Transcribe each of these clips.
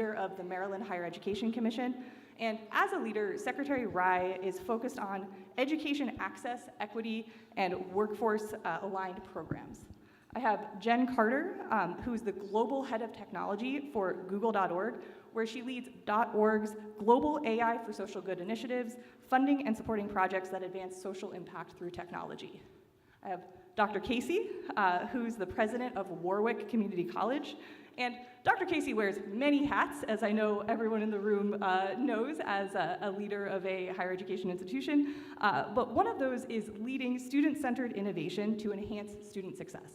leader of the Maryland Higher Education Commission. And as a leader, Secretary Rye is focused on education access, equity, and workforce-aligned programs. I have Jen Carter, who's the global head of technology for Google.org, where she leads .org's global AI for social good initiatives, funding and supporting projects that advance social impact through technology. I have Dr. Casey, who's the president of Wor-Wic Community College. And Dr. Casey wears many hats, as I know everyone in the room knows, as a leader of a higher education institution. But one of those is leading student-centered innovation to enhance student success.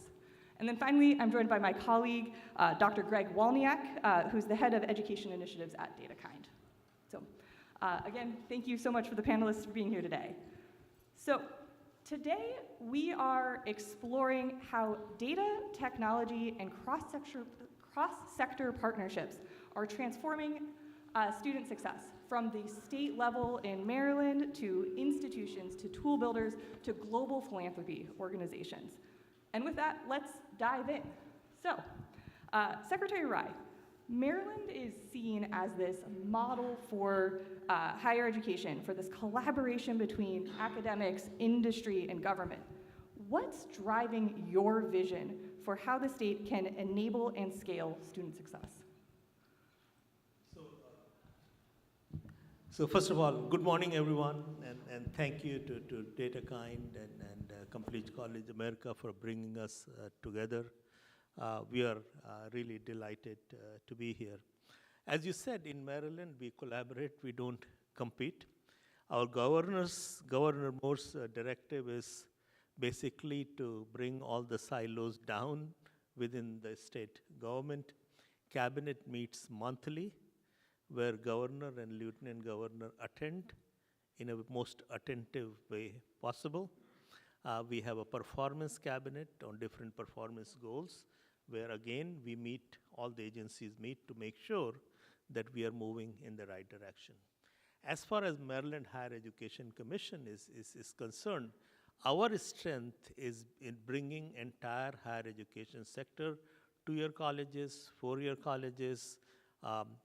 And then finally, I'm joined by my colleague, Dr. Greg Walniak, who's the head of education initiatives at DataKind. So again, thank you so much for the panelists for being here today. So today, we are exploring how data, technology, and cross-sector partnerships are transforming student success from the state level in Maryland to institutions, to tool builders, to global philanthropy organizations. And with that, let's dive in. So, Secretary Rye, Maryland is seen as this model for higher education, for this collaboration between academics, industry, and government. What's driving your vision for how the state can enable and scale student success? So first of all, good morning, everyone, and thank you to DataKind and Complete College America for bringing us together. We are really delighted to be here. As you said, in Maryland, we collaborate, we don't compete. Our Governor Moore's directive is basically to bring all the silos down within the state government. Cabinet meets monthly, where governor and lieutenant governor attend in a most attentive way possible. We have a performance cabinet on different performance goals, where again, we meet, all the agencies meet to make sure that we are moving in the right direction. As far as Maryland Higher Education Commission is concerned, our strength is in bringing entire higher education sector, 2-year colleges, 4-year colleges,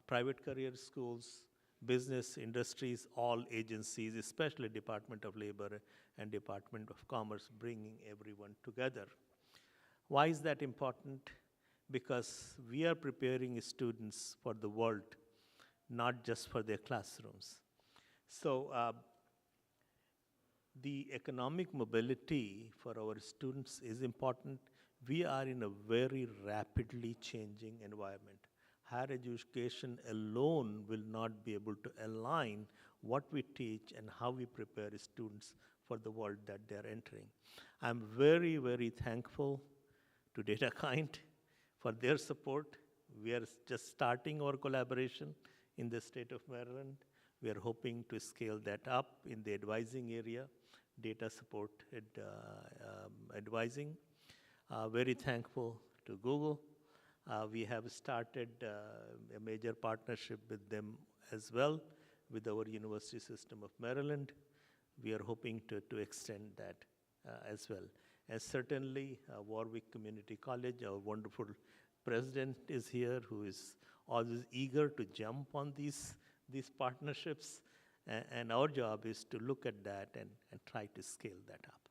private career schools, business, industries, all agencies, especially Department of Labor and Department of Commerce, bringing everyone together. Why is that important? Because we are preparing students for the world, not just for their classrooms. So the economic mobility for our students is important. We are in a very rapidly changing environment. Higher education alone will not be able to align what we teach and how we prepare students for the world that they're entering. I'm very, very thankful to DataKind for their support. We are just starting our collaboration in the state of Maryland. We are hoping to scale that up in the advising area, data support advising. Very thankful to Google. We have started a major partnership with them as well, with our University System of Maryland. We are hoping to extend that as well. And certainly, Wor-Wic Community College, our wonderful president is here, who is always eager to jump on these partnerships. And our job is to look at that and try to scale that up.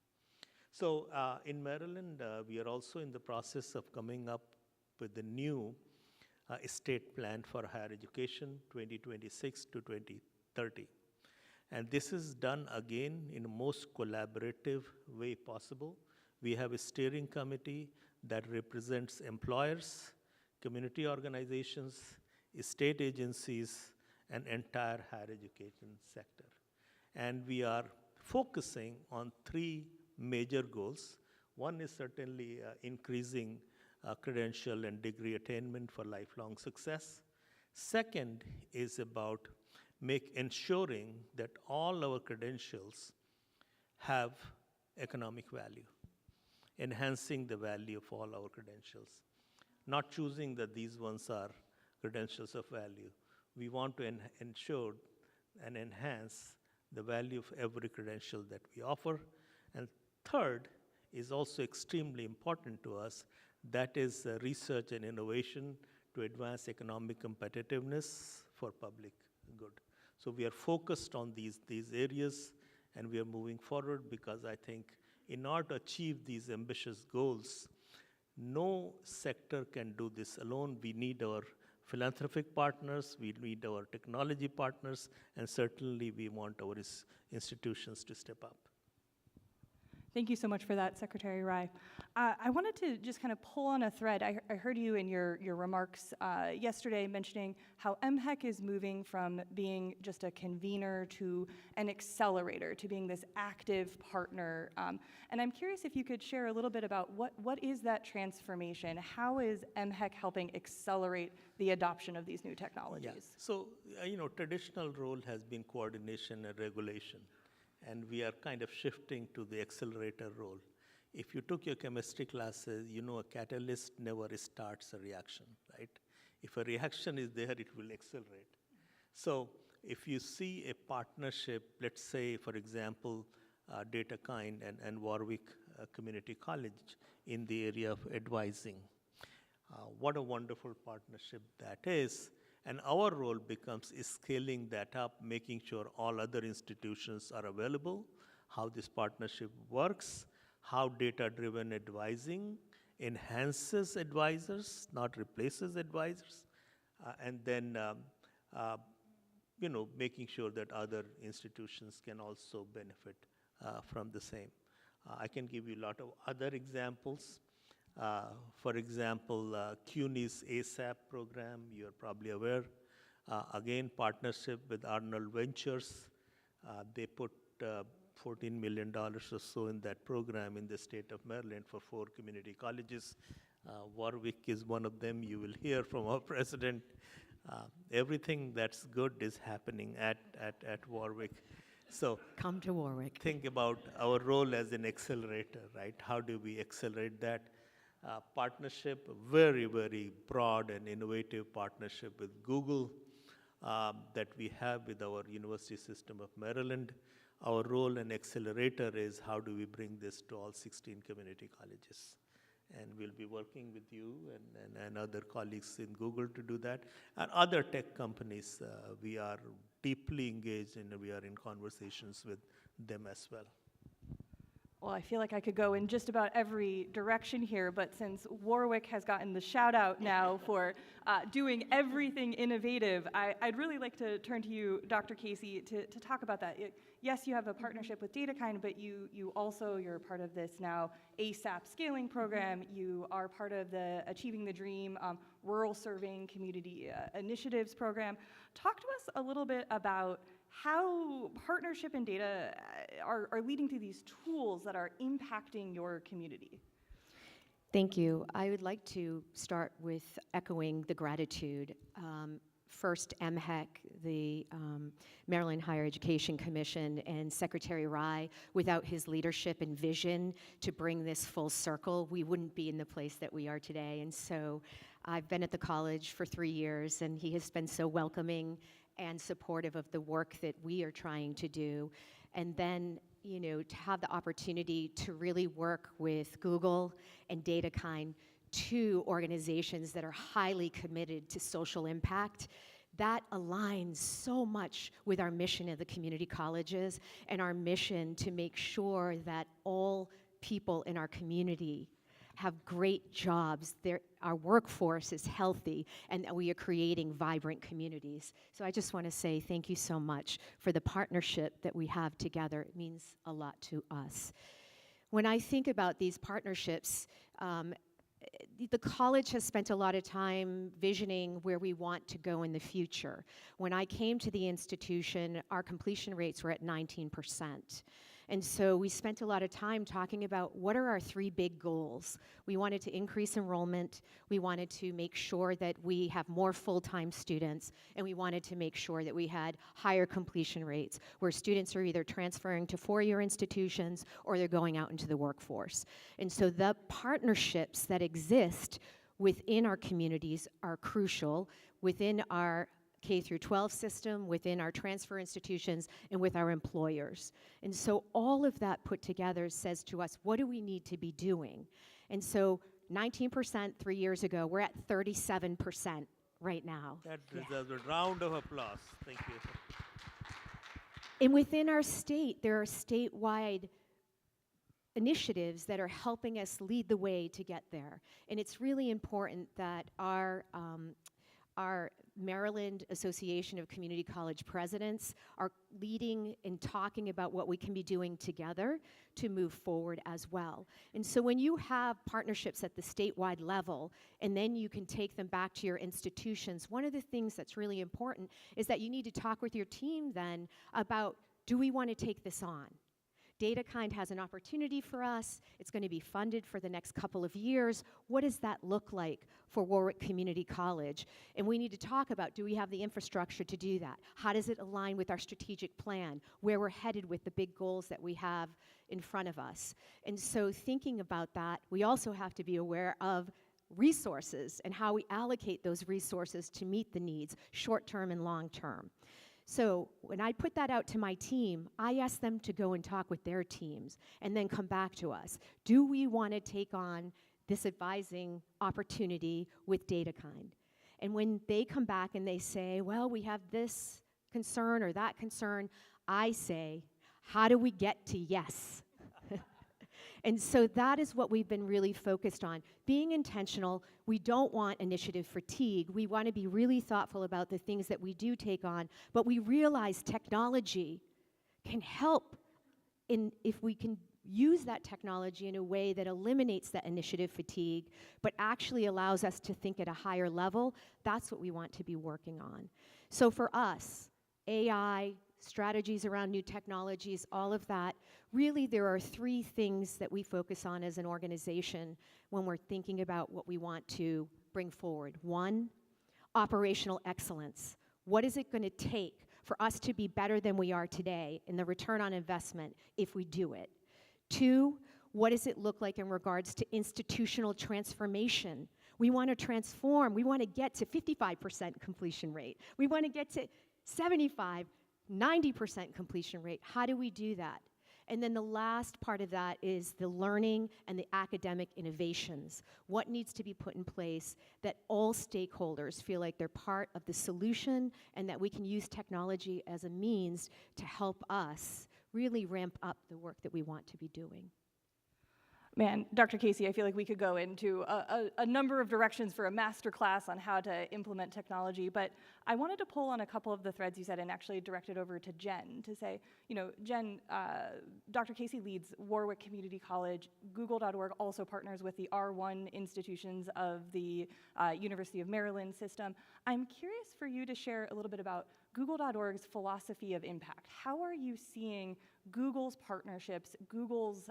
So in Maryland, we are also in the process of coming up with the new state plan for higher education, 2026 to 2030. And this is done again in the most collaborative way possible. We have a steering committee that represents employers, community organizations, state agencies, and entire higher education sector. And we are focusing on 3 major goals. One is certainly increasing credential and degree attainment for lifelong success. Second is about ensuring that all our credentials have economic value, enhancing the value of all our credentials, not choosing that these ones are credentials of value. We want to ensure and enhance the value of every credential that we offer. And third is also extremely important to us. That is research and innovation to advance economic competitiveness for public good. So we are focused on these areas, and we are moving forward because I think in order to achieve these ambitious goals, no sector can do this alone. We need our philanthropic partners, we need our technology partners, and certainly we want our institutions to step up. Thank you so much for that, Secretary Rai. I wanted to just kind of pull on a thread. I heard you in your remarks yesterday mentioning how MHEC is moving from being just a convener to an accelerator, to being this active partner. And I'm curious if you could share a little bit about what is that transformation? How is MHEC helping accelerate the adoption of these new technologies? Yeah. So, traditional role has been coordination and regulation. And we are kind of shifting to the accelerator role. If you took your chemistry classes, a catalyst never starts a reaction, right? If a reaction is there, it will accelerate. So if you see a partnership, let's say, for example, DataKind and Wor-Wic Community College in the area of advising, what a wonderful partnership that is. And our role becomes scaling that up, making sure all other institutions are available, how this partnership works, how data-driven advising enhances advisors, not replaces advisors, and then making sure that other institutions can also benefit from the same. I can give you a lot of other examples. For example, CUNY's ASAP program, you're probably aware. Again, partnership with Arnold Ventures. They put $14 million or so in that program in the state of Maryland for 4 community colleges. Wor-Wic is one of them. You will hear from our president. Everything that's good is happening at Wor-Wic. So come to Wor-Wic. Think about our role as an accelerator, right? How do we accelerate that? Partnership, very, very broad and innovative partnership with Google that we have with our University System of Maryland. Our role and accelerator is how do we bring this to all 16 community colleges. And we'll be working with you and other colleagues in Google to do that. And other tech companies, we are deeply engaged and we are in conversations with them as well. Well, I feel like I could go in just about every direction here, but since Wor-Wic has gotten the shout out now for doing everything innovative, I'd really like to turn to you, Dr. Casey, to talk about that. Yes, you have a partnership with DataKind, but you're part of this now ASAP scaling program. You are part of the Achieving the Dream Rural Serving Community Initiatives program. Talk to us a little bit about how partnership and data are leading to these tools that are impacting your community. Thank you. I would like to start with echoing the gratitude. First, MHEC, the Maryland Higher Education Commission, and Secretary Rai. Without his leadership and vision to bring this full circle, we wouldn't be in the place that we are today. And so I've been at the college for 3 years, and he has been so welcoming and supportive of the work that we are trying to do. And then, to have the opportunity to really work with Google and DataKind, 2 organizations that are highly committed to social impact, that aligns so much with our mission of the community colleges and our mission to make sure that all people in our community have great jobs, our workforce is healthy, and that we are creating vibrant communities. So I just want to say thank you so much for the partnership that we have together. It means a lot to us. When I think about these partnerships, the college has spent a lot of time visioning where we want to go in the future. When I came to the institution, our completion rates were at 19%. And so we spent a lot of time talking about what are our 3 big goals. We wanted to increase enrollment, we wanted to make sure that we have more full-time students, and we wanted to make sure that we had higher completion rates, where students are either transferring to 4-year institutions or they're going out into the workforce. And so the partnerships that exist within our communities are crucial, within our K-12 system, within our transfer institutions, and with our employers. And so all of that put together says to us, what do we need to be doing? And so 19% 3 years ago. We're at 37% right now. That Yeah. deserves a round of applause. Thank you. And within our state, there are statewide initiatives that are helping us lead the way to get there. And it's really important that our Maryland Association of Community College Presidents are leading and talking about what we can be doing together to move forward as well. And so when you have partnerships at the statewide level, and then you can take them back to your institutions, one of the things that's really important is that you need to talk with your team then about, do we want to take this on? DataKind has an opportunity for us. It's going to be funded for the next couple of years. What does that look like for Wor-Wic Community College? And we need to talk about, do we have the infrastructure to do that? How does it align with our strategic plan, where we're headed with the big goals that we have in front of us? And so thinking about that, we also have to be aware of resources and how we allocate those resources to meet the needs, short-term and long-term. So when I put that out to my team, I ask them to go and talk with their teams and then come back to us. Do we want to take on this advising opportunity with DataKind? And when they come back and they say, well, we have this concern or that concern, I say, how do we get to yes? And so that is what we've been really focused on. Being intentional, we don't want initiative fatigue. We want to be really thoughtful about the things that we do take on, but we realize technology can help if we can use that technology in a way that eliminates that initiative fatigue, but actually allows us to think at a higher level. That's what we want to be working on. So for us, AI, strategies around new technologies, all of that, really there are three things that we focus on as an organization when we're thinking about what we want to bring forward. One, operational excellence. What is it going to take for us to be better than we are today in the return on investment if we do it? Two, what does it look like in regards to institutional transformation? We want to transform. We want to get to 55% completion rate. We want to get to 75, 90% completion rate. How do we do that? And then the last part of that is the learning and the academic innovations. What needs to be put in place that all stakeholders feel like they're part of the solution and that we can use technology as a means to help us really ramp up the work that we want to be doing. Man, Dr. Casey, I feel like we could go into a number of directions for a master class on how to implement technology, but I wanted to pull on a couple of the threads you said and actually direct it over to Jen to say, you know, Jen, Dr. Casey leads Wor-Wic Community College. Google.org also partners with the R1 institutions of the University of Maryland system. I'm curious for you to share a little bit about Google.org's philosophy of impact. How are you seeing Google's partnerships, Google's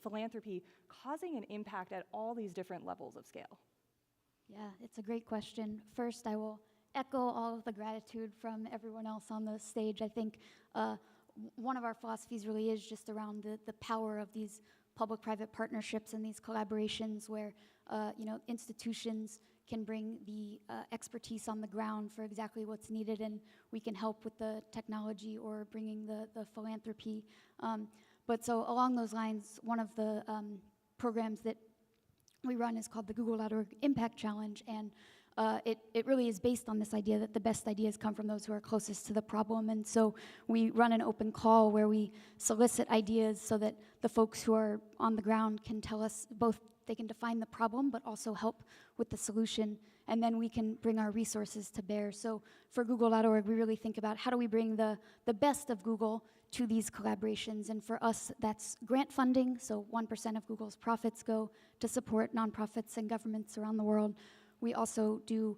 philanthropy causing an impact at all these different levels of scale? Yeah, it's a great question. First, I will echo all of the gratitude from everyone else on the stage. I think one of our philosophies really is just around the power of these public-private partnerships and these collaborations where institutions can bring the expertise on the ground for exactly what's needed, and we can help with the technology or bringing the philanthropy. But so along those lines, one of the programs that we run is called the Google.org Impact Challenge, and it really is based on this idea that the best ideas come from those who are closest to the problem. And so we run an open call where we solicit ideas so that the folks who are on the ground can tell us both they can define the problem, but also help with the solution, and then we can bring our resources to bear. So for Google.org, we really think about how do we bring the best of Google to these collaborations, and for us, that's grant funding, so 1% of Google's profits go to support nonprofits and governments around the world. We also do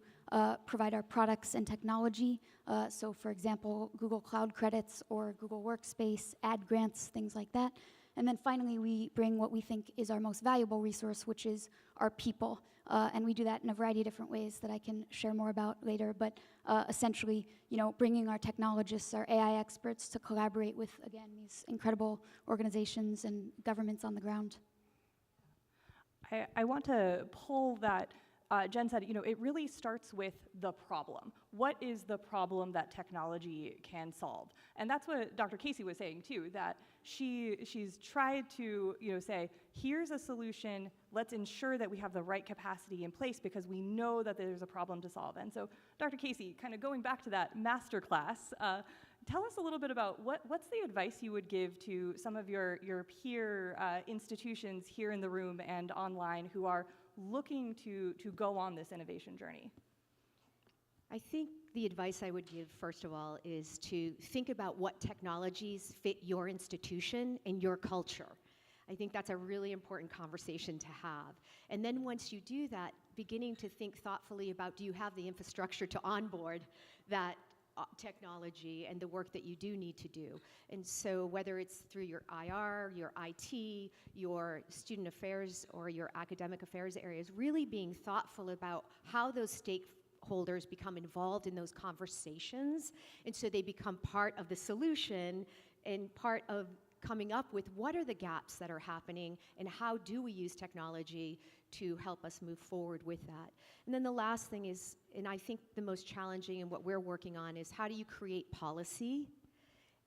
provide our products and technology, so for example, Google Cloud credits or Google Workspace, ad grants, things like that. And then finally, we bring what we think is our most valuable resource, which is our people. And we do that in a variety of different ways that I can share more about later. But essentially, bringing our technologists, our AI experts to collaborate with, again, these incredible organizations and governments on the ground. I want to pull that Jen said, it really starts with the problem. What is the problem that technology can solve? And that's what Dr. Casey was saying too, that she's tried to say, here's a solution, let's ensure that we have the right capacity in place because we know that there's a problem to solve. And so, Dr. Casey, kind of going back to that masterclass, tell us a little bit about what's the advice you would give to some of your peer institutions here in the room and online who are looking to go on this innovation journey? I think the advice I would give, first of all, is to think about what technologies fit your institution and your culture. I think that's a really important conversation to have. And then once you do that, beginning to think thoughtfully about, do you have the infrastructure to onboard that technology and the work that you do need to do. And so whether it's through your IR, your IT, your student affairs, or your academic affairs areas, really being thoughtful about how those stakeholders become involved in those conversations, and so they become part of the solution and part of coming up with what are the gaps that are happening and how do we use technology to help us move forward with that. And then the last thing is, and I think the most challenging and what we're working on, is how do you create policy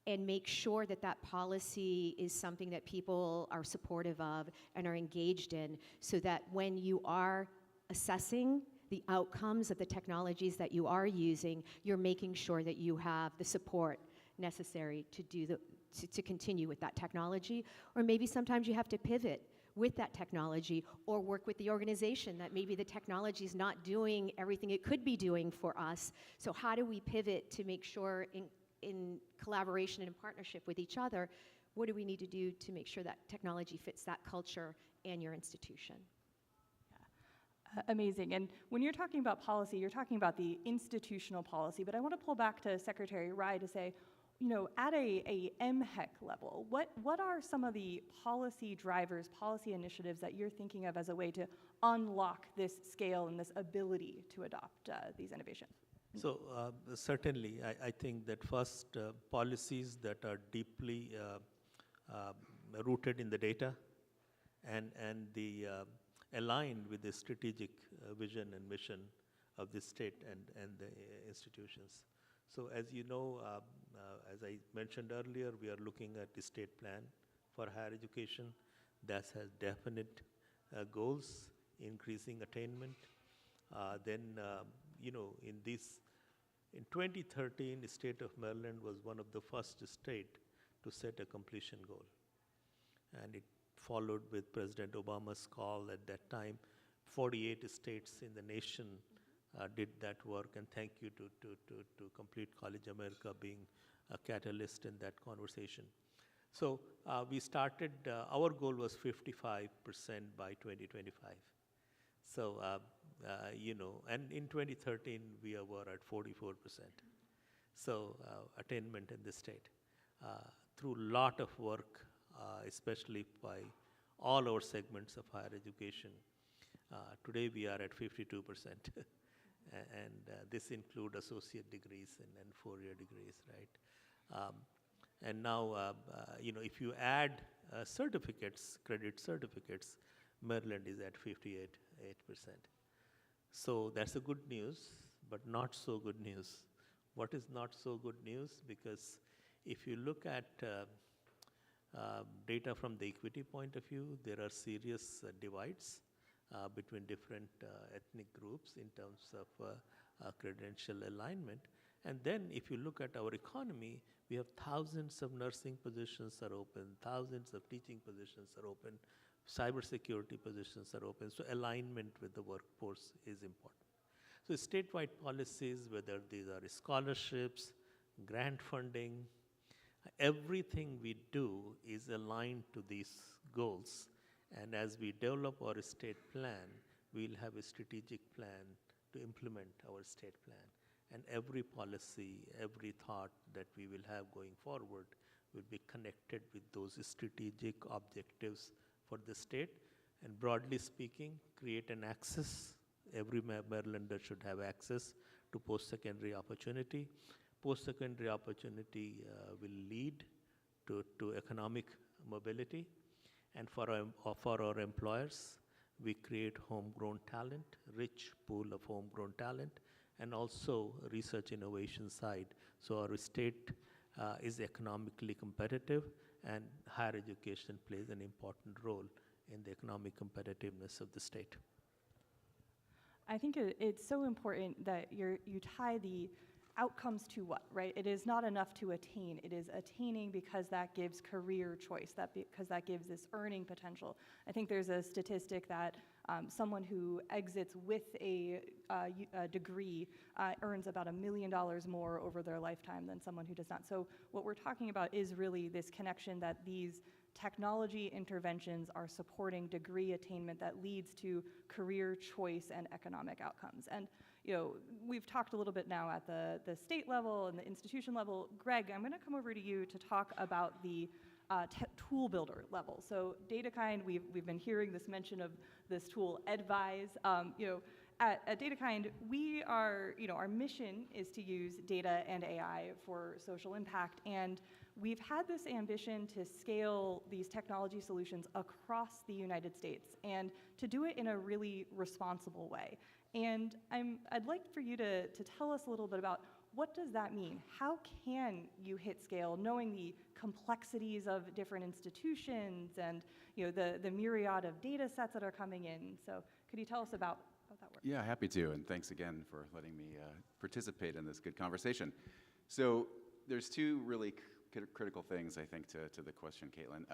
and make sure that that policy is something that people are supportive of and are engaged in, so that when you are assessing the outcomes of the technologies that you are using, you're making sure that you have the support necessary to continue with that technology. Or maybe sometimes you have to pivot with that technology or work with the organization that maybe the technology is not doing everything it could be doing for us. So how do we pivot to make sure in collaboration and in partnership with each other, what do we need to do to make sure that technology fits that culture and your institution? Amazing. And when you're talking about policy, you're talking about the institutional policy, but I want to pull back to Secretary Rai to say, at a MHEC level, what are some of the policy drivers, policy initiatives that you're thinking of as a way to unlock this scale and this ability to adopt these innovations? So certainly, I think that first, policies that are deeply rooted in the data and the aligned with the strategic vision and mission of the state and the institutions. So as you know, as I mentioned earlier, we are looking at the state plan for higher education that has definite goals, increasing attainment. In 2013, the state of Maryland was one of the first state to set a completion goal. And it followed with President Obama's call at that time. 48 states in the nation did that work, and thank you to Complete College America being a catalyst in that conversation. So we started, our goal was 55% by 2025. So, and in 2013, we were at 44%. So attainment in the state. Through a lot of work, especially by all our segments of higher education, today we are at 52%. And this includes associate degrees and four-year degrees, right? And now, if you add certificates, credit certificates, Maryland is at 58%. So that's a good news, but not so good news. What is not so good news? Because if you look at data from the equity point of view, there are serious divides between different ethnic groups in terms of credential alignment. And then if you look at our economy, we have thousands of nursing positions are open, thousands of teaching positions are open, cybersecurity positions are open, so alignment with the workforce is important. So statewide policies, whether these are scholarships, grant funding, everything we do is aligned to these goals. And as we develop our state plan, we'll have a strategic plan to implement our state plan. And every policy, every thought that we will have going forward will be connected with those strategic objectives for the state. And broadly speaking, create an access. Every Marylander should have access to post-secondary opportunity. Post-secondary opportunity will lead to economic mobility. And for our employers, we create homegrown talent, rich pool of homegrown talent, and also research innovation side. So our state is economically competitive, and higher education plays an important role in the economic competitiveness of the state. I think it's so important that you tie the outcomes to what, right? It is not enough to attain. It is attaining because that gives career choice, because that gives this earning potential. I think there's a statistic that someone who exits with a degree earns about $1 million more over their lifetime than someone who does not. So what we're talking about is really this connection that these technology interventions are supporting degree attainment that leads to career choice and economic outcomes. And we've talked a little bit now at the state level and the institution level. Greg, I'm going to come over to you to talk about the tool builder level. So DataKind, we've been hearing this mention of this tool Edvise. At DataKind, we are, our mission is to use data and AI for social impact, and we've had this ambition to scale these technology solutions across the United States and to do it in a really responsible way. And I'd like for you to tell us a little bit about what does that mean? How can you hit scale, knowing the complexities of different institutions and the myriad of data sets that are coming in? So could you tell us about that work? Yeah, happy to, and thanks again for letting me participate in this good conversation. So there's two really critical things, I think, to the question, Caitlin.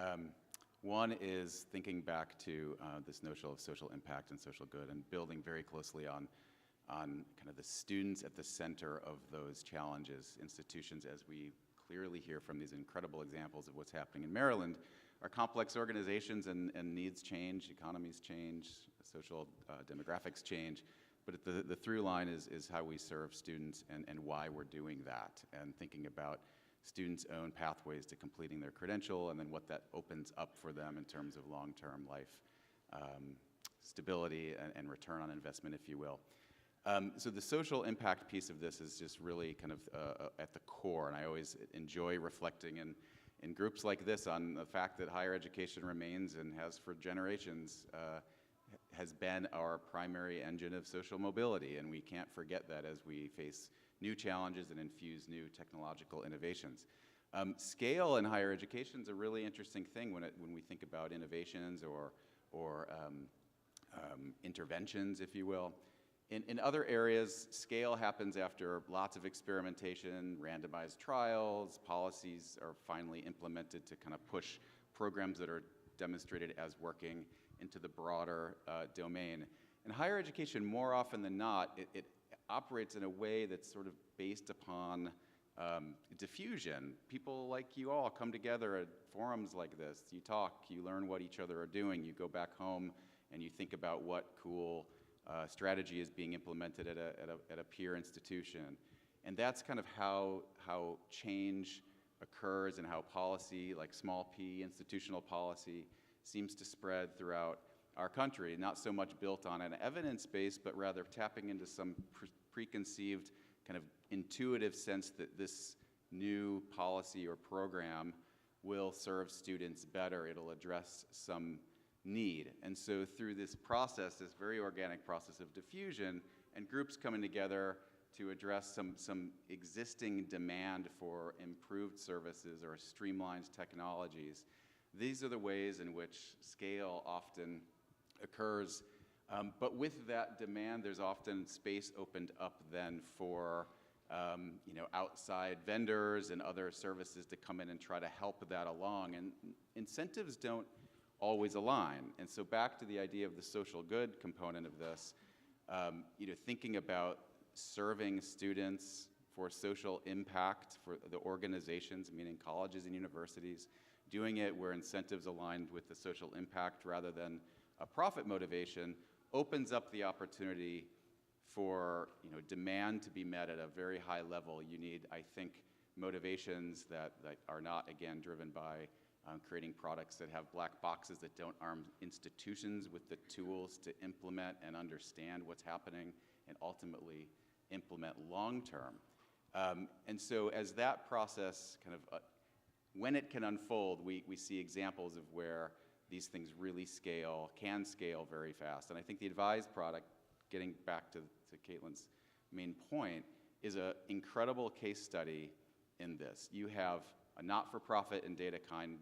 One is thinking back to this notion of social impact and social good and building very closely on kind of the students at the center of those challenges. Institutions, as we clearly hear from these incredible examples of what's happening in Maryland, are complex organizations and needs change, economies change, social demographics change. But the through line is how we serve students and why we're doing that, and thinking about students' own pathways to completing their credential and then what that opens up for them in terms of long-term life stability and return on investment, if you will. So the social impact piece of this is just really kind of at the core, and I always enjoy reflecting in groups like this on the fact that higher education remains and has for generations has been our primary engine of social mobility, and we can't forget that as we face new challenges and infuse new technological innovations. Scale in higher education is a really interesting thing when we think about innovations or interventions, if you will. In other areas, scale happens after lots of experimentation, randomized trials, policies are finally implemented to kind of push programs that are demonstrated as working into the broader domain. In higher education, more often than not, it operates in a way that's sort of based upon diffusion. People like you all come together at forums like this. You talk, you learn what each other are doing, you go back home and you think about what cool strategy is being implemented at a peer institution. And that's kind of how change occurs and how policy, like small p institutional policy, seems to spread throughout our country. Not so much built on an evidence base, but rather tapping into some preconceived kind of intuitive sense that this new policy or program will serve students better. It'll address some need. And so through this process, this very organic process of diffusion and groups coming together to address some existing demand for improved services or streamlined technologies, these are the ways in which scale often occurs. But with that demand, there's often space opened up then for outside vendors and other services to come in and try to help that along. And incentives don't always align. And so back to the idea of the social good component of this, thinking about serving students for social impact for the organizations, meaning colleges and universities, doing it where incentives aligned with the social impact rather than a profit motivation, opens up the opportunity for demand to be met at a very high level. You need, I think, motivations that are not, again, driven by creating products that have black boxes that don't arm institutions with the tools to implement and understand what's happening and ultimately implement long-term. And so as that process kind of, when it can unfold, we see examples of where these things really can scale very fast. And I think the Edvise product, getting back to Caitlin's main point, is an incredible case study in this. You have a not-for-profit in DataKind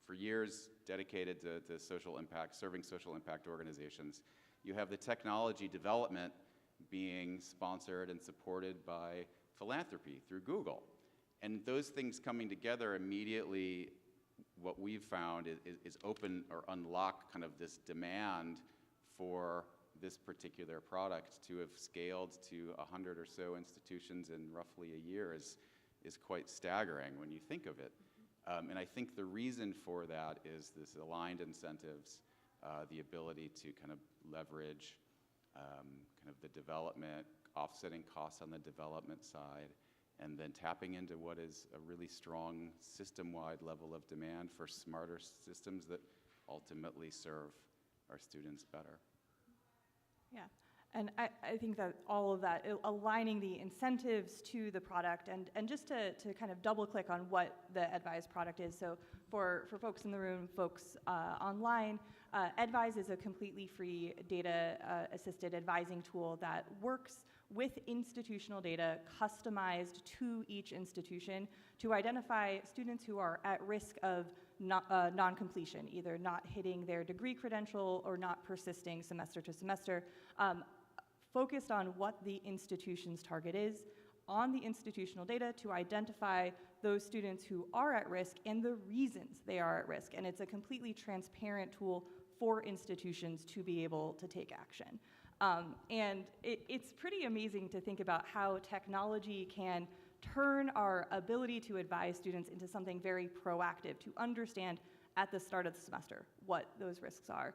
for years dedicated to social impact, serving social impact organizations. You have the technology development being sponsored and supported by philanthropy through Google. And those things coming together immediately, what we've found is open or unlock kind of this demand for this particular product. To have scaled to 100 or so institutions in roughly a year is quite staggering when you think of it. And I think the reason for that is this aligned incentives, the ability to kind of leverage kind of the development, offsetting costs on the development side, and then tapping into what is a really strong system-wide level of demand for smarter systems that ultimately serve our students better. Yeah, and I think that all of that, aligning the incentives to the product, and just to kind of double click on what the Edvise product is. So for folks in the room, folks online, Edvise is a completely free data-assisted advising tool that works with institutional data customized to each institution to identify students who are at risk of non-completion, either not hitting their degree credential or not persisting semester to semester, focused on what the institution's target is on the institutional data to identify those students who are at risk and the reasons they are at risk. And it's a completely transparent tool for institutions to be able to take action. And it's pretty amazing to think about how technology can turn our ability to advise students into something very proactive, to understand at the start of the semester what those risks are,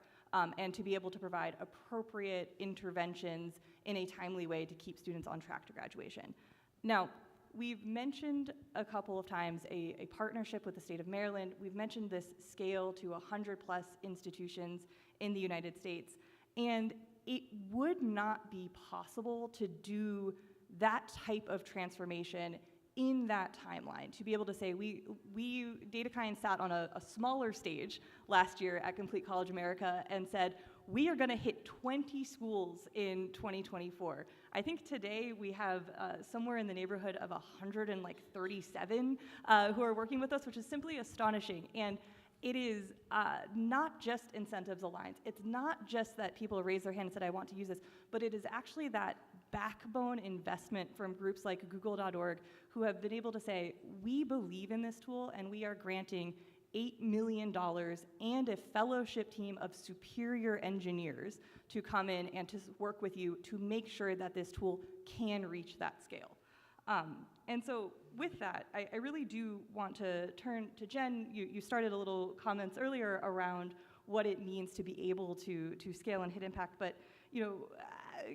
and to be able to provide appropriate interventions in a timely way to keep students on track to graduation. Now, we've mentioned a couple of times a partnership with the state of Maryland. We've mentioned this scale to 100+ institutions in the United States, and it would not be possible to do that type of transformation in that timeline. To be able to say, we DataKind sat on a smaller stage last year at Complete College America and said, we are gonna hit 20 schools in 2024. I think today we have somewhere in the neighborhood of 137 who are working with us, which is simply astonishing. And it is not just incentives aligned. It's not just that people raise their hand and said, I want to use this, but it is actually that backbone investment from groups like Google.org who have been able to say, we believe in this tool and we are granting $8 million and a fellowship team of superior engineers to come in and to work with you to make sure that this tool can reach that scale. And so with that, I really do want to turn to Jen. You started a little comments earlier around what it means to be able to scale and hit impact, but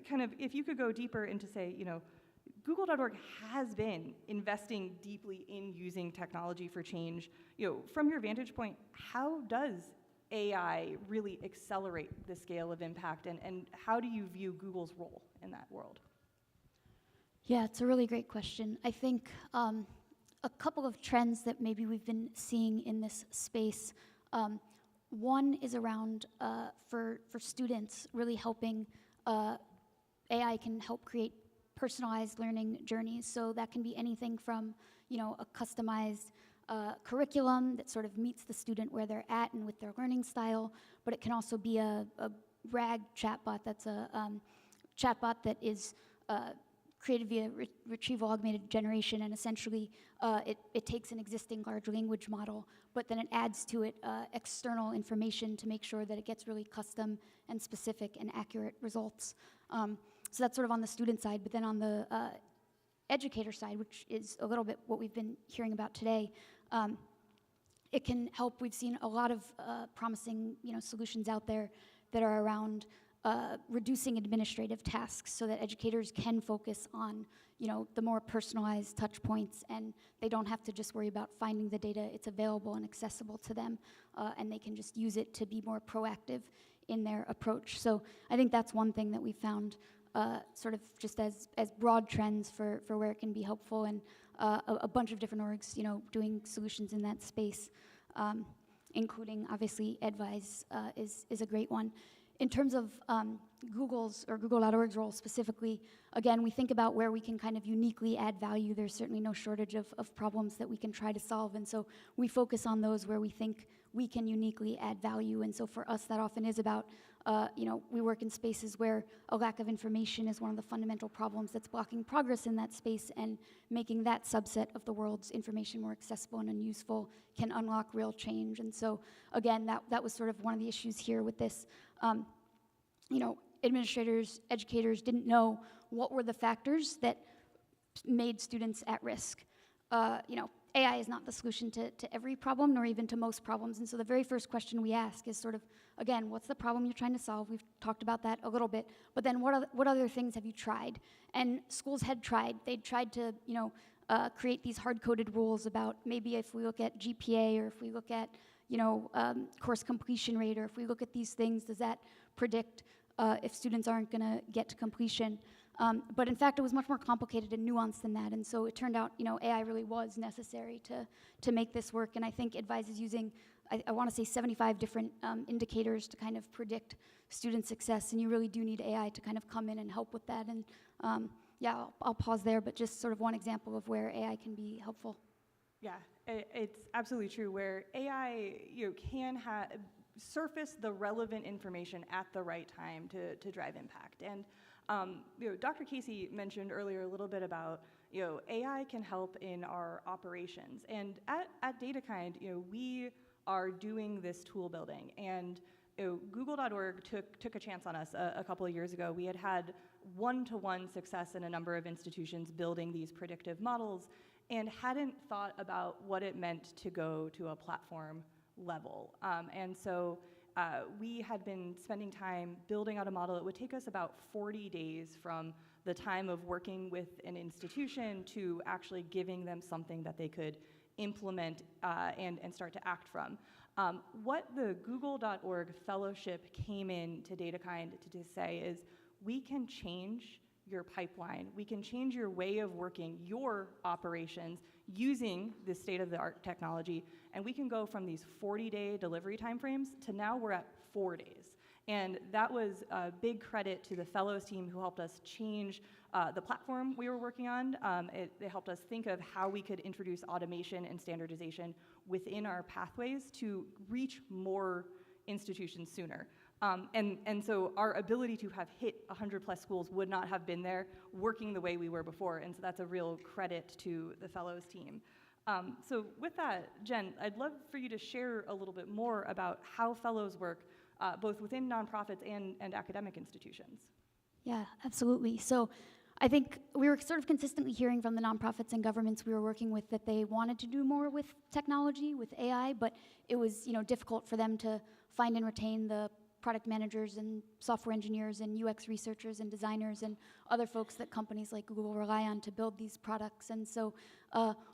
kind of if you could go deeper into say, Google.org has been investing deeply in using technology for change. From your vantage point, how does AI really accelerate the scale of impact, and how do you view Google's role in that world? Yeah, it's a really great question. I think a couple of trends that maybe we've been seeing in this space. One is around for students really helping. AI can help create personalized learning journeys. So that can be anything from a customized curriculum that sort of meets the student where they're at and with their learning style, but it can also be a RAG chatbot that's a chatbot that is created via retrieval augmented generation, and essentially it takes an existing large language model, but then it adds to it external information to make sure that it gets really custom and specific and accurate results. So that's sort of on the student side, but then on the educator side, which is a little bit what we've been hearing about today, it can help. We've seen a lot of promising solutions out there that are around reducing administrative tasks so that educators can focus on the more personalized touch points, and they don't have to just worry about finding the data. It's available and accessible to them, and they can just use it to be more proactive in their approach. So I think that's one thing that we found sort of just as broad trends for where it can be helpful, and a bunch of different orgs doing solutions in that space. including obviously Edvise is a great one. In terms of Google's or Google.org's role specifically, again, we think about where we can kind of uniquely add value. There's certainly no shortage of problems that we can try to solve, and so we focus on those where we think we can uniquely add value. And so for us, that often is about, we work in spaces where a lack of information is one of the fundamental problems that's blocking progress in that space, and making that subset of the world's information more accessible and useful can unlock real change. And so again, that was sort of one of the issues here with this. Administrators, educators didn't know what were the factors that made students at risk. AI is not the solution to every problem, nor even to most problems. And so the very first question we ask is sort of, again, what's the problem you're trying to solve? We've talked about that a little bit. But then what other things have you tried? And schools had tried. They'd tried to, create these hard-coded rules about maybe if we look at GPA, or if we look at, course completion rate, or if we look at these things, does that predict if students aren't going to get to completion? But in fact, it was much more complicated and nuanced than that. And so it turned out, AI really was necessary to make this work. And I think Edvise is using, I want to say 75 different indicators to kind of predict student success. And you really do need AI to kind of come in and help with that. And I'll pause there, but just sort of one example of where AI can be helpful. Yeah, it's absolutely true, where AI can surface the relevant information at the right time to drive impact. And Dr. Casey mentioned earlier a little bit about AI can help in our operations. And at DataKind, we are doing this tool building, and Google.org took a chance on us a couple of years ago. We had one-to-one success in a number of institutions building these predictive models, and hadn't thought about what it meant to go to a platform level. And so we had been spending time building out a model. It would take us about 40 days from the time of working with an institution to actually giving them something that they could implement and start to act from. What the Google.org fellowship came in to DataKind to say is, we can change your pipeline. We can change your way of working, your operations, using this state-of-the-art technology, and we can go from these 40-day delivery timeframes to now we're at 4 days. And that was a big credit to the fellows team who helped us change the platform we were working on. They helped us think of how we could introduce automation and standardization within our pathways to reach more institutions sooner. And so our ability to have hit 100 plus schools would not have been there working the way we were before. And so that's a real credit to the fellows team. So with that, Jen, I'd love for you to share a little bit more about how fellows work, both within nonprofits and academic institutions. Yeah, absolutely. So I think we were sort of consistently hearing from the nonprofits and governments we were working with that they wanted to do more with technology, with AI, but it was difficult for them to find and retain the product managers and software engineers and UX researchers and designers and other folks that companies like Google rely on to build these products. And so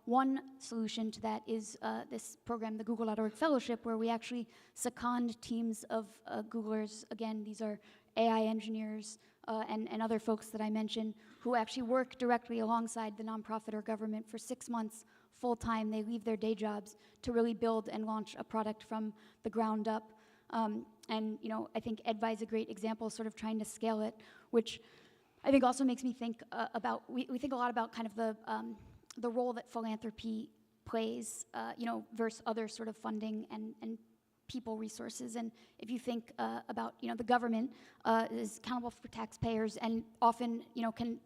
one solution to that is this program, the Google.org Fellowship, where we actually second teams of Googlers. Again, these are AI engineers and other folks that I mentioned who actually work directly alongside the nonprofit or government for 6 months full-time. They leave their day jobs to really build and launch a product from the ground up. And I think Edvise is a great example, sort of trying to scale it, which I think also makes me think about, we think a lot about kind of the role that philanthropy plays, versus other sort of funding and people resources. And if you think about, the government is accountable for taxpayers and often,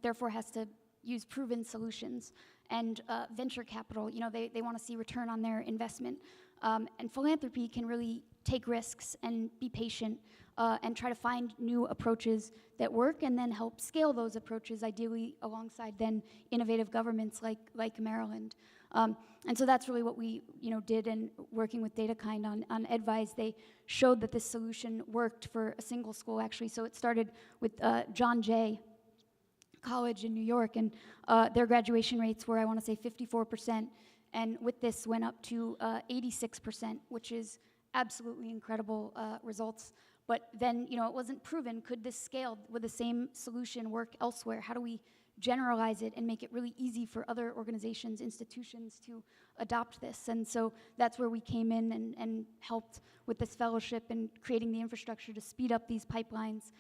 therefore has to use proven solutions. And venture capital, they want to see return on their investment. And philanthropy can really take risks and be patient and try to find new approaches that work and then help scale those approaches, ideally alongside then innovative governments like Maryland. And so that's really what we did in working with DataKind on Edvise. They showed that this solution worked for a single school, actually. So it started with John Jay College in New York, and their graduation rates were, I want to say, 54%. And with this went up to 86%, which is absolutely incredible results. But then, it wasn't proven. Could this scale? Would the same solution work elsewhere? How do we generalize it and make it really easy for other organizations, institutions to adopt this. And so that's where we came in and helped with this fellowship and creating the infrastructure to speed up these pipelines.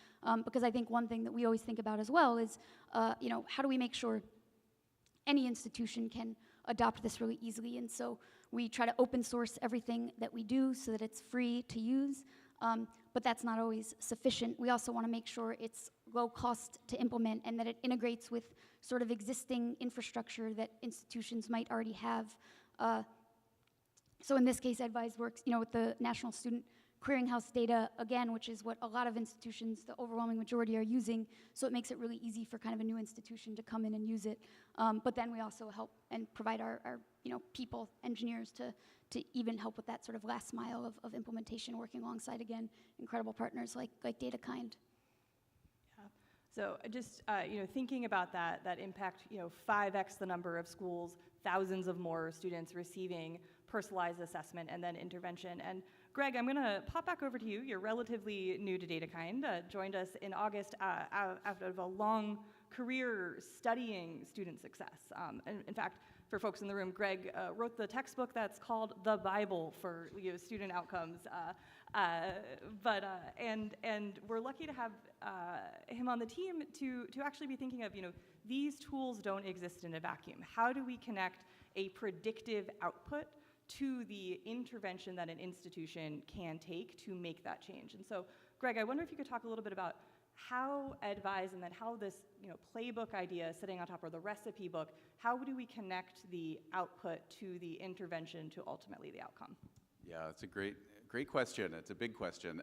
Because I think one thing that we always think about as well is, how do we make sure any institution can adopt this really easily? And so we try to open source everything that we do so that it's free to use, but that's not always sufficient. We also want to make sure it's low cost to implement and that it integrates with sort of existing infrastructure that institutions might already have. So in this case, Edvise works, with the National Student Clearinghouse data, again, which is what a lot of institutions, the overwhelming majority, are using, so it makes it really easy for kind of a new institution to come in and use it. But then we also help and provide our people, engineers, to even help with that sort of last mile of implementation, working alongside, again, incredible partners like DataKind. So just thinking about that impact, 5x the number of schools, thousands of more students receiving personalized assessment and then intervention. And Greg, I'm going to pop back over to you. You're relatively new to DataKind, joined us in August out of a long career studying student success. And in fact, for folks in the room, Greg wrote the textbook that's called The Bible for student outcomes. And we're lucky to have him on the team to actually be thinking of, these tools don't exist in a vacuum. How do we connect a predictive output to the intervention that an institution can take to make that change? And so, Greg, I wonder if you could talk a little bit about how Edvise and then how this playbook idea sitting on top, or the recipe book, how do we connect the output to the intervention to ultimately the outcome? Yeah, that's a great question. It's a big question.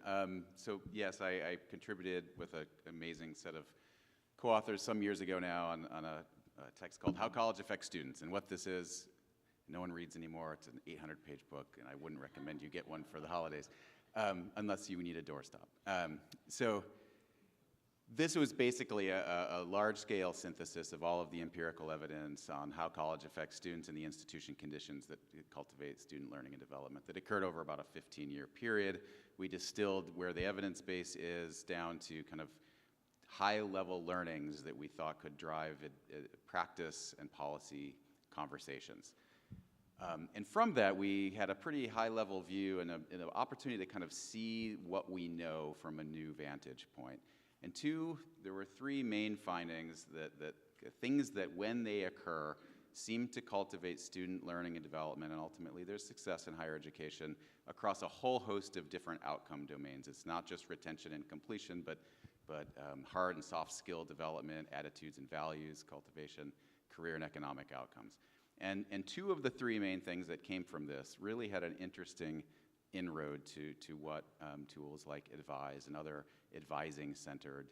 So yes, I contributed with an amazing set of co-authors some years ago now on a text called How College Affects Students. And what this is, no one reads anymore. It's an 800-page book, and I wouldn't recommend you get one for the holidays, unless you need a doorstop. So this was basically a large-scale synthesis of all of the empirical evidence on how college affects students and the institution conditions that cultivate student learning and development that occurred over about a 15-year period. We distilled where the evidence base is down to kind of high-level learnings that we thought could drive practice and policy conversations. And from that, we had a pretty high-level view and an opportunity to kind of see what we know from a new vantage point. And there were three main findings that things that when they occur seem to cultivate student learning and development and ultimately their success in higher education across a whole host of different outcome domains. It's not just retention and completion, but hard and soft skill development, attitudes and values, cultivation, career and economic outcomes. And two of the three main things that came from this really had an interesting inroad to what tools like Edvise and other advising-centered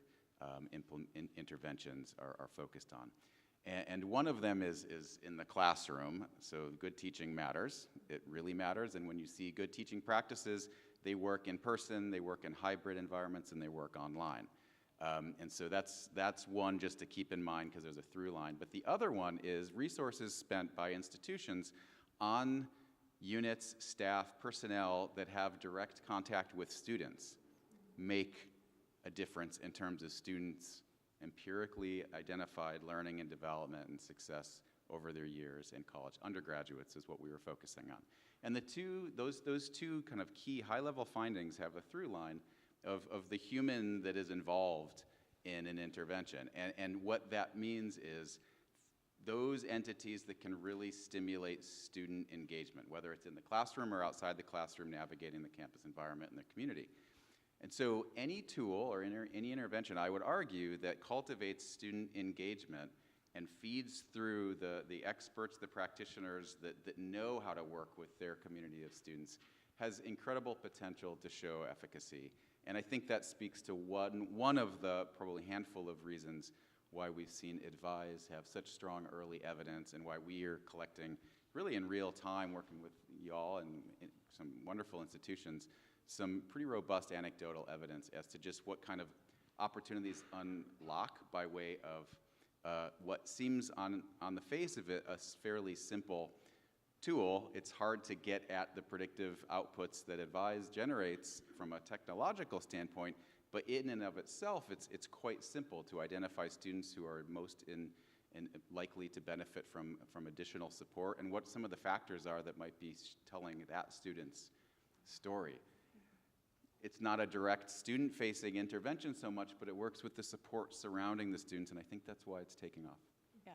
interventions are focused on. And one of them is in the classroom. So good teaching matters. It really matters. And when you see good teaching practices, they work in person, they work in hybrid environments, and they work online. And so that's one just to keep in mind because there's a through line. But the other one is resources spent by institutions on units, staff, personnel that have direct contact with students make a difference in terms of students' empirically identified learning and development and success over their years in college. Undergraduates is what we were focusing on. And those two kind of key high-level findings have a through line of the human that is involved in an intervention. And what that means is those entities that can really stimulate student engagement, whether it's in the classroom or outside the classroom, navigating the campus environment and the community. And so any tool or any intervention, I would argue, that cultivates student engagement and feeds through the experts, the practitioners that know how to work with their community of students has incredible potential to show efficacy. And I think that speaks to one of the probably handful of reasons why we've seen Edvise have such strong early evidence and why we are collecting really in real time, working with y'all and some wonderful institutions, some pretty robust anecdotal evidence as to just what kind of opportunities unlock by way of what seems on the face of it a fairly simple tool. It's hard to get at the predictive outputs that Edvise generates from a technological standpoint, but in and of itself, it's quite simple to identify students who are most in and likely to benefit from additional support, and what some of the factors are that might be telling that student's story. It's not a direct student-facing intervention so much, but it works with the support surrounding the students, and I think that's why it's taking off. Yeah,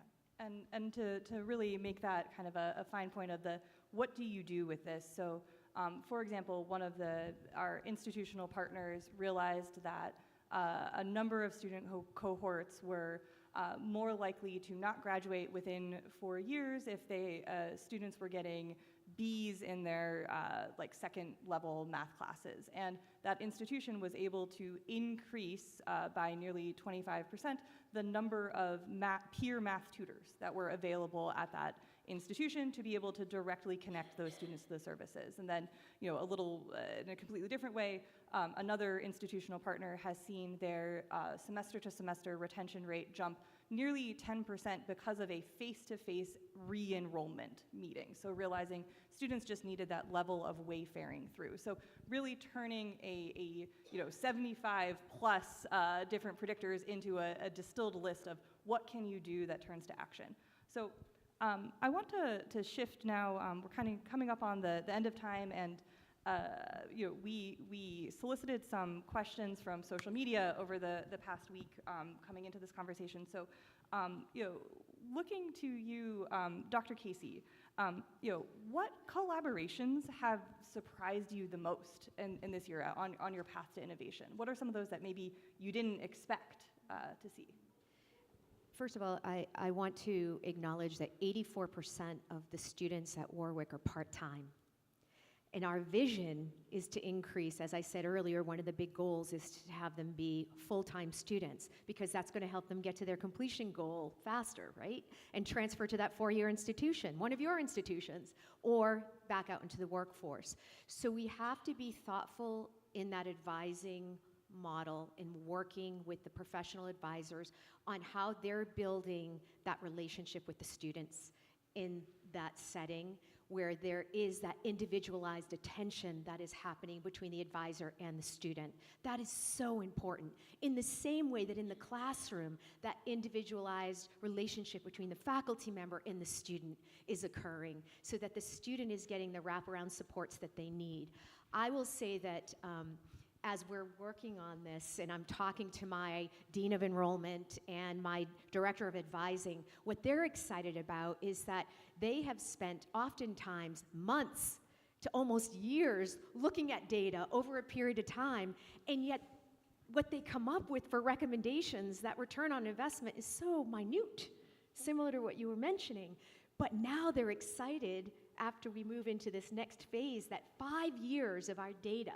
and to really make that kind of a fine point of the, what do you do with this? So, for example, one of our institutional partners realized that a number of student cohorts were more likely to not graduate within 4 years if students were getting B's in their like second level math classes. And that institution was able to increase by nearly 25% the number of peer math tutors that were available at that institution to be able to directly connect those students to the services. And then, in a completely different way, another institutional partner has seen their semester to semester retention rate jump nearly 10% because of a face-to-face re-enrollment meeting. So realizing students just needed that level of wayfaring through. So really turning a 75 plus different predictors into a distilled list of what can you do that turns to action. So I want to shift now. We're kind of coming up on the end of time, and we solicited some questions from social media over the past week coming into this conversation. So, looking to you, Dr. Casey, what collaborations have surprised you the most in this year on your path to innovation? What are some of those that maybe you didn't expect to see? First of all, I want to acknowledge that 84% of the students at Wor-Wic are part-time. And our vision is to increase, as I said earlier, one of the big goals is to have them be full-time students, because that's going to help them get to their completion goal faster, right? And transfer to that 4-year institution, one of your institutions, or back out into the workforce. So we have to be thoughtful in that advising model and working with the professional advisors on how they're building that relationship with the students in that setting, where there is that individualized attention that is happening between the advisor and the student. That is so important. In the same way that in the classroom, that individualized relationship between the faculty member and the student is occurring, so that the student is getting the wraparound supports that they need. I will say that as we're working on this, and I'm talking to my Dean of Enrollment and my Director of Advising, what they're excited about is that they have spent oftentimes months to almost years looking at data over a period of time, and yet what they come up with for recommendations, that return on investment is so minute, similar to what you were mentioning. But now they're excited after we move into this next phase that 5 years of our data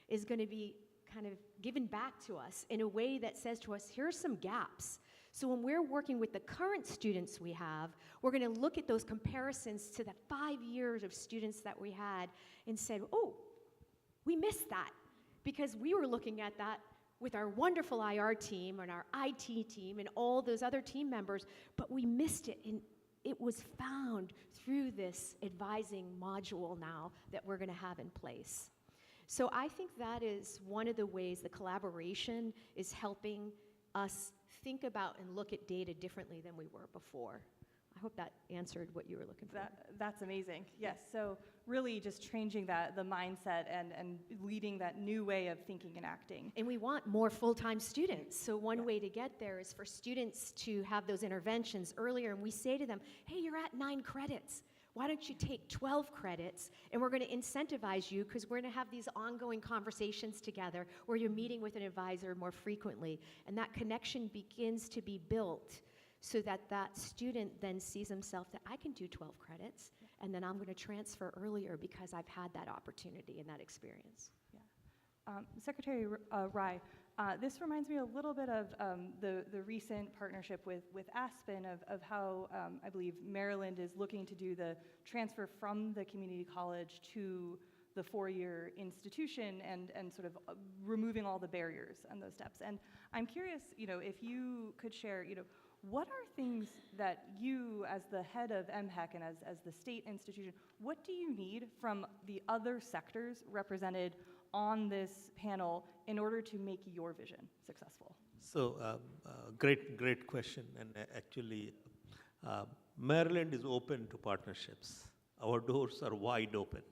is going to be kind of given back to us in a way that says to us, here are some gaps. So when we're working with the current students we have, we're going to look at those comparisons to the 5 years of students that we had and said, oh, we missed that, because we were looking at that with our wonderful IR team and our IT team and all those other team members, but we missed it, and it was found through this advising module now that we're going to have in place. So I think that is one of the ways the collaboration is helping us think about and look at data differently than we were before. I hope that answered what you were looking for. That's amazing. Yes, so really just changing the mindset and leading that new way of thinking and acting. And we want more full-time students. So one way to get there is for students to have those interventions earlier, and we say to them, hey, you're at 9 credits. Why don't you take 12 credits, and we're going to incentivize you, because we're going to have these ongoing conversations together where you're meeting with an advisor more frequently, and that connection begins to be built so that that student then sees himself that I can do 12 credits, and then I'm going to transfer earlier because I've had that opportunity and that experience. Yeah. Secretary Rye, this reminds me a little bit of the recent partnership with Aspen of how I believe Maryland is looking to do the transfer from the community college to the 4-year institution and sort of removing all the barriers and those steps. And I'm curious, if you could share, what are things that you, as the head of MHEC and as the state institution, what do you need from the other sectors represented on this panel in order to make your vision successful? So, great question. And actually, Maryland is open to partnerships. Our doors are wide open.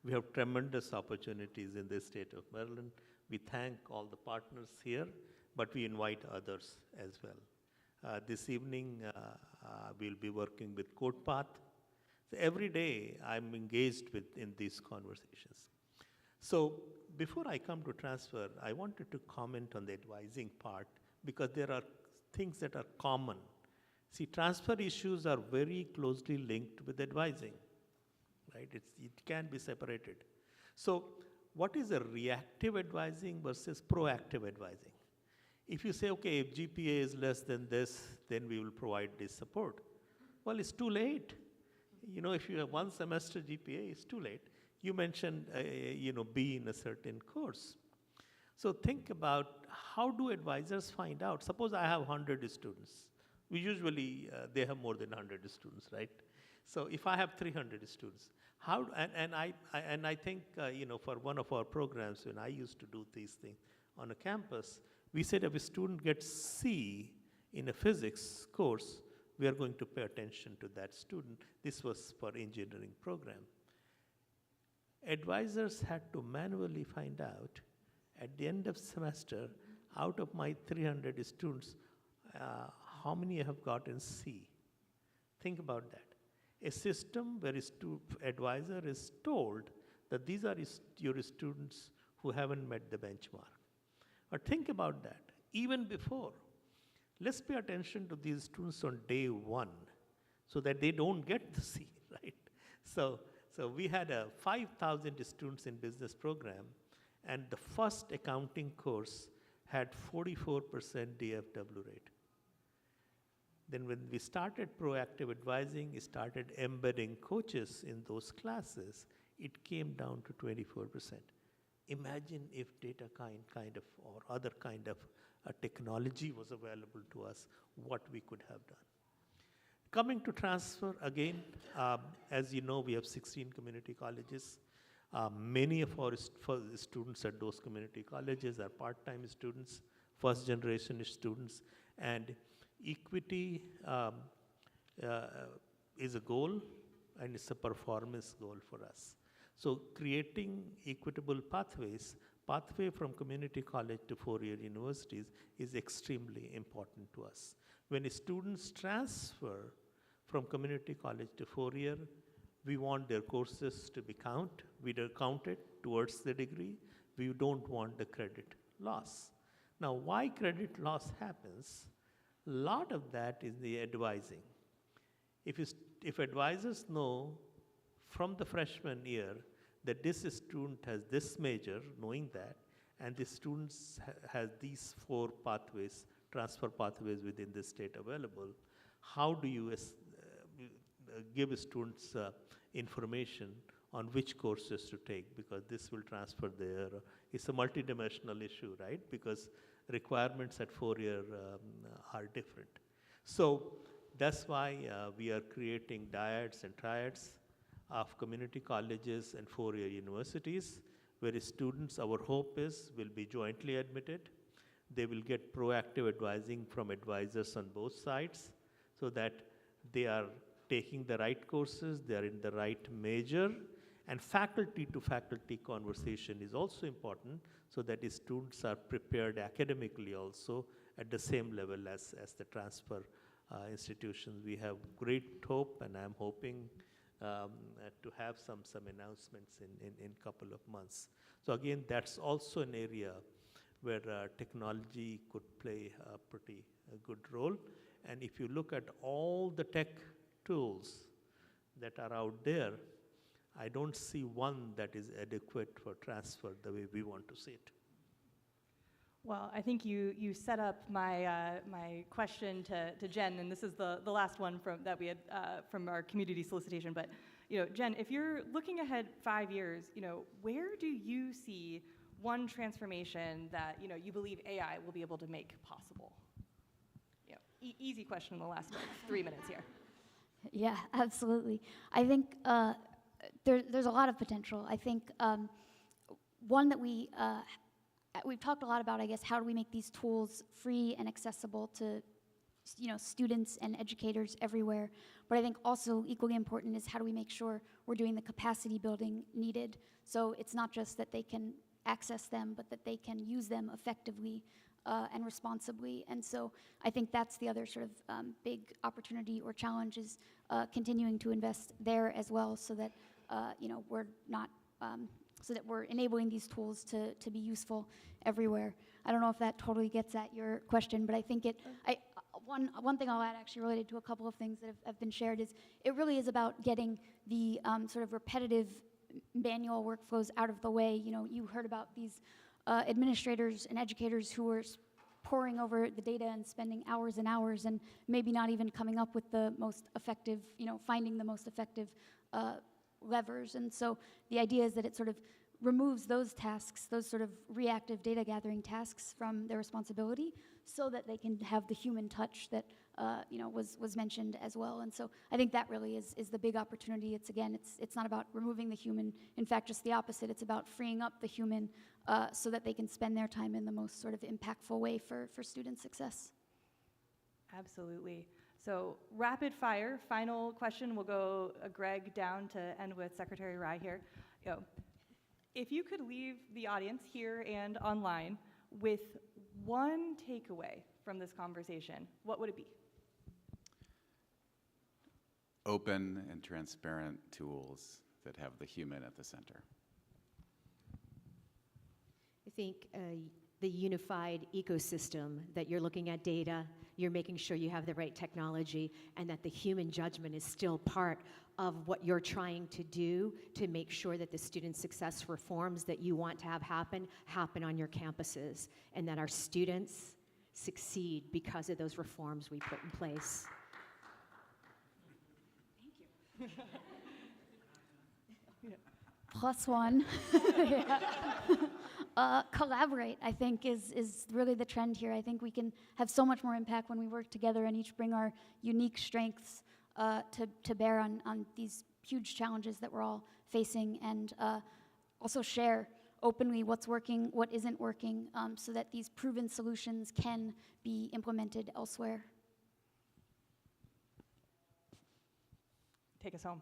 We have tremendous opportunities in the state of Maryland. We thank all the partners here, but we invite others as well. This evening, we'll be working with CodePath. So every day, I'm engaged in these conversations. So before I come to transfer, I wanted to comment on the advising part because there are things that are common. See, transfer issues are very closely linked with advising, right? It can be separated. So what is a reactive advising versus proactive advising? If you say, okay, if GPA is less than this, then we will provide this support. Well, it's too late. You know, if you have one semester GPA, it's too late. You mentioned, B in a certain course. So think about how do advisors find out? Suppose I have 100 students. We usually, they have more than 100 students, right? So if I have 300 students, I think, for one of our programs, when I used to do these things on a campus, we said if a student gets C in a physics course, we are going to pay attention to that student. This was for engineering program. Advisors had to manually find out at the end of semester, out of my 300 students, how many have gotten C? Think about that. A system where advisor is told that these are your students who haven't met the benchmark. But think about that, even before. Let's pay attention to these students on day one so that they don't get the C, right? So we had 5,000 students in business program, and the first accounting course had 44% DFW rate. Then when we started proactive advising, we started embedding coaches in those classes, it came down to 24%. Imagine if DataKind kind of, or other kind of technology was available to us, what we could have done. Coming to transfer, again, as you know, we have 16 community colleges. Many of our students at those community colleges are part-time students, first-generation students, and equity is a goal, and it's a performance goal for us. So creating equitable pathway from community college to four-year universities is extremely important to us. When students transfer from community college to four-year, we want their courses to be counted towards the degree. We don't want the credit loss. Now, why credit loss happens? A lot of that is the advising. If advisors know from the freshman year that this student has this major, knowing that, and the students has these 4 pathways, transfer pathways within the state available, how do you give students information on which courses to take, because this will transfer there. It's a multidimensional issue, right? Because requirements at four-year are different. So that's why we are creating dyads and triads of community colleges and four-year universities, where students, our hope is, will be jointly admitted. They will get proactive advising from advisors on both sides so that they are taking the right courses, they are in the right major, and faculty to faculty conversation is also important so that the students are prepared academically also at the same level as the transfer institutions. We have great hope, and I'm hoping to have some announcements in couple of months. So again, that's also an area where technology could play a pretty good role. And if you look at all the tech tools that are out there, I don't see one that is adequate for transfer the way we want to see it. Well, I think you set up my question to Jen, and this is the last one that we had from our community solicitation. But Jen, if you're looking ahead 5 years, where do you see one transformation that you believe AI will be able to make possible? Easy question in the last 3 minutes here. Yeah, absolutely. I think there's a lot of potential. I think one that we we've talked a lot about, I guess, how do we make these tools free and accessible to students and educators everywhere. But I think also equally important is how do we make sure we're doing the capacity building needed. So it's not just that they can access them, but that they can use them effectively and responsibly. And so I think that's the other sort of big opportunity or challenge is continuing to invest there as well, so that we're not so that we're enabling these tools to be useful everywhere. I don't know if that totally gets at your question, but I think one thing I'll add, actually related to a couple of things that have been shared, is it really is about getting the sort of repetitive manual workflows out of the way. You heard about these administrators and educators who were poring over the data and spending hours and hours and maybe not even coming up with the most effective, finding the most effective levers. And so the idea is that it sort of removes those tasks, those sort of reactive data gathering tasks from their responsibility, so that they can have the human touch that was mentioned as well. And so I think that really is the big opportunity. It's not about removing the human. In fact, just the opposite. It's about freeing up the human so that they can spend their time in the most sort of impactful way for student success. Absolutely. So rapid fire, final question. We'll go Greg down to end with Secretary Rai here. If you could leave the audience here and online with one takeaway from this conversation, what would it be? Open and transparent tools that have the human at the center. I think the unified ecosystem, that you're looking at data, you're making sure you have the right technology, and that the human judgment is still part of what you're trying to do to make sure that the student success reforms that you want to have happen on your campuses, and that our students succeed because of those reforms we put in place. Thank you. +1. Collaborate, I think, is really the trend here. I think we can have so much more impact when we work together and each bring our unique strengths to bear on these huge challenges that we're all facing, and also share openly what's working, what isn't working, so that these proven solutions can be implemented elsewhere. Take us home.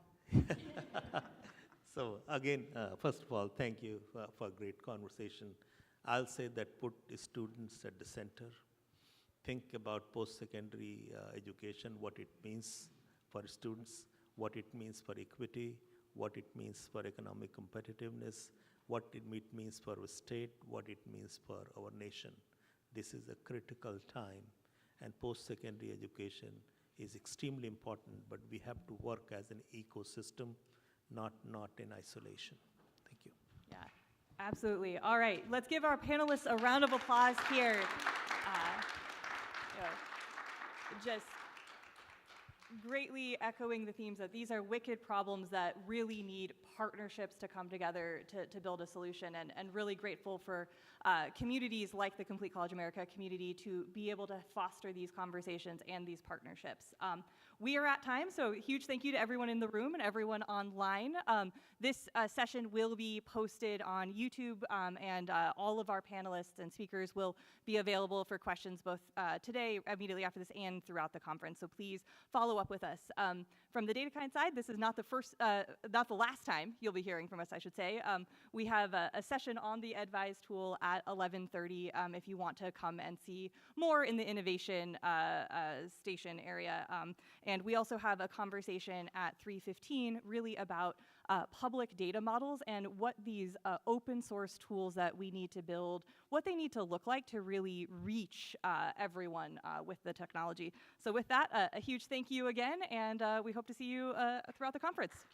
So again, first of all, thank you for a great conversation. I'll say that put students at the center. Think about post-secondary education, what it means for students, what it means for equity, what it means for economic competitiveness, what it means for our state, what it means for our nation. This is a critical time, and post-secondary education is extremely important, but we have to work as an ecosystem, not in isolation. Thank you. Yeah, absolutely. All right, let's give our panelists a round of applause here. Just greatly echoing the themes that these are wicked problems that really need partnerships to come together to build a solution, and really grateful for communities like the Complete College America community to be able to foster these conversations and these partnerships. We are at time, so huge thank you to everyone in the room and everyone online. This session will be posted on YouTube, and all of our panelists and speakers will be available for questions both today, immediately after this, and throughout the conference. So please follow up with us. From the DataKind side, this is not the last time you'll be hearing from us, I should say. We have a session on the Edvise tool at 11:30 if you want to come and see more in the innovation station area. And we also have a conversation at 3:15 really about public data models and what these open source tools that we need to build, what they need to look like to really reach everyone with the technology. So with that, a huge thank you again, and we hope to see you throughout the conference.